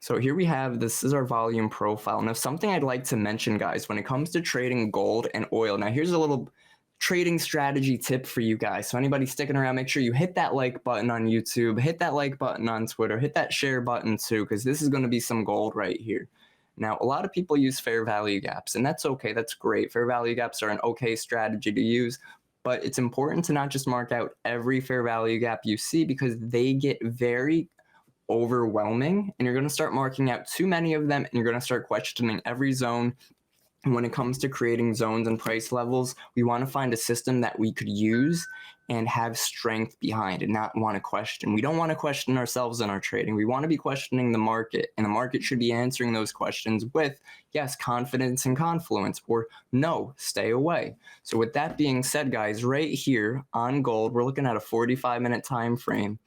So here we have, this is our volume profile. Now, something I'd like to mention, guys, when it comes to trading gold and oil. Now, here's a little trading strategy tip for you guys. So anybody sticking around, make sure you hit that like button on YouTube, hit that like button on Twitter, hit that share button too, because this is going to be some gold right here. Now, a lot of people use fair value gaps, and that's okay. That's great. Fair value gaps are an okay strategy to use, but it's important to not just mark out every fair value gap you see, because they get very overwhelming, and you're going to start marking out too many of them, and you're going to start questioning every zone. And when it comes to creating zones and price levels, we want to find a system that we could use and have strength behind and not want to question. We don't want to question ourselves in our trading. We want to be questioning the market, and the market should be answering those questions with, yes, confidence and confluence, or no, stay away. So with that being said, guys, right here on gold, we're looking at a 45-minute time frame.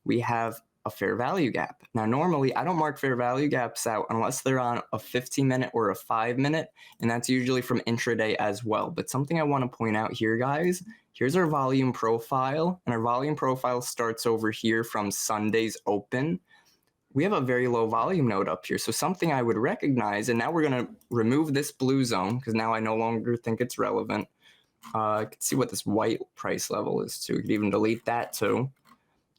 We have a fair value gap. Now, normally I don't mark fair value gaps out unless they're on a 15-minute or a 5-minute, and that's usually from intraday as well. But something I want to point out here, guys, here's our volume profile, and our volume profile starts over here from Sunday's open. We have a very low volume node up here, so something I would recognize, and now we're going to remove this blue zone because now I no longer think it's relevant. I can see what this white price level is too. We could even delete that too.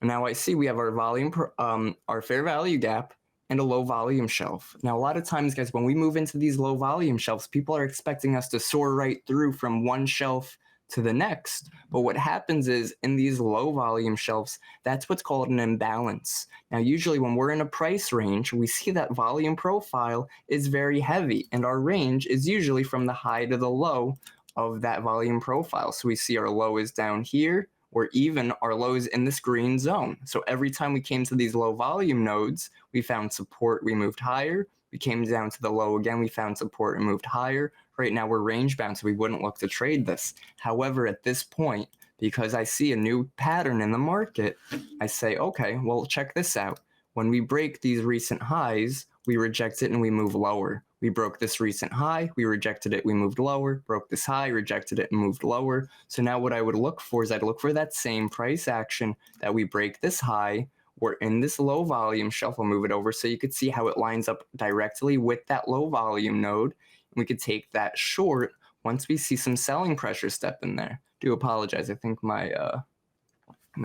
Now I see we have our volume, our fair value gap, and a low volume shelf. Now, a lot of times, guys, when we move into these low volume shelves, people are expecting us to soar right through from one shelf to the next. But what happens is in these low volume shelves, that's what's called an imbalance. Now, usually when we're in a price range, we see that volume profile is very heavy, and our range is usually from the high to the low of that volume profile. So we see our low is down here, or even our lows in this green zone. So every time we came to these low volume nodes, we found support, we moved higher. We came down to the low again, we found support and moved higher. Right now we're range bound, so we wouldn't look to trade this. However, at this point, because I see a new pattern in the market, I say, okay, well, check this out. When we break these recent highs, we reject it and we move lower. We broke this recent high, we rejected it, we moved lower, broke this high, rejected it, and moved lower. So now what I would look for is I'd look for that same price action that we break this high, we're in this low volume shelf, I'll move it over so you could see how it lines up directly with that low volume node. And we could take that short once we see some selling pressure step in there. Do apologize, I think my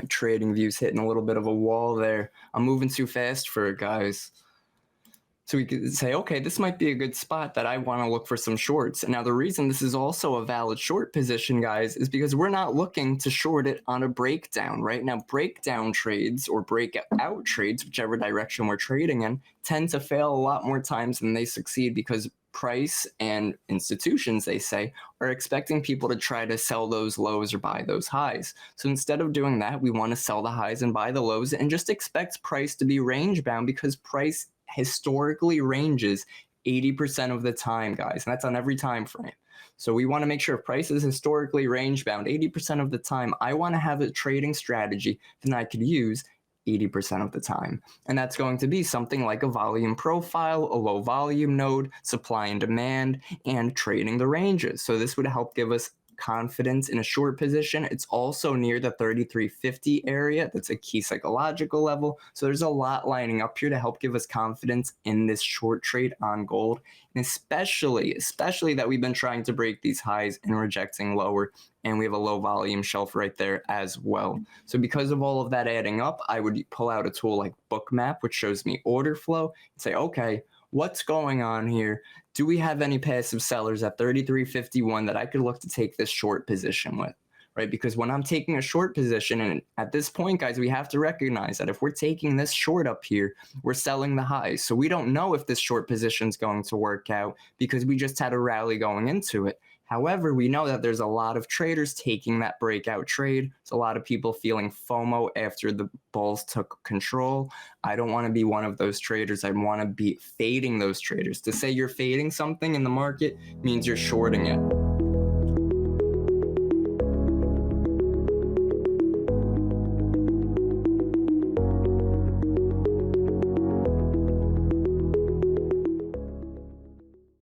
trading view's hitting a little bit of a wall there. I'm moving too fast for it, guys. So we could say, okay, this might be a good spot that I want to look for some shorts. And now the reason this is also a valid short position, guys, is because we're not looking to short it on a breakdown, right? Now, breakdown trades or breakout trades, whichever direction we're trading in, tend to fail a lot more times than they succeed because price and institutions, they say, are expecting people to try to sell those lows or buy those highs. So instead of doing that, we want to sell the highs and buy the lows and just expect price to be range bound because price historically ranges 80% of the time, guys, and that's on every time frame. So we want to make sure if price is historically range bound 80% of the time, I want to have a trading strategy that I could use 80% of the time. And that's going to be something like a volume profile, a low volume node, supply and demand, and trading the ranges. So this would help give us confidence in a short position. It's also near the 3350 area. That's a key psychological level. So there's a lot lining up here to help give us confidence in this short trade on gold. And especially that we've been trying to break these highs and rejecting lower. And we have a low volume shelf right there as well. So because of all of that adding up, I would pull out a tool like Bookmap, which shows me order flow, and say, okay, what's going on here? Do we have any passive sellers at 33.51 that I could look to take this short position with, right? Because when I'm taking a short position, and at this point, guys, we have to recognize that if we're taking this short up here, we're selling the highs. So we don't know if this short position is going to work out because we just had a rally going into it. However, we know that there's a lot of traders taking that breakout trade. There's a lot of people feeling FOMO after the bulls took control. I don't want to be one of those traders. I want to be fading those traders. To say you're fading something in the market means you're shorting it.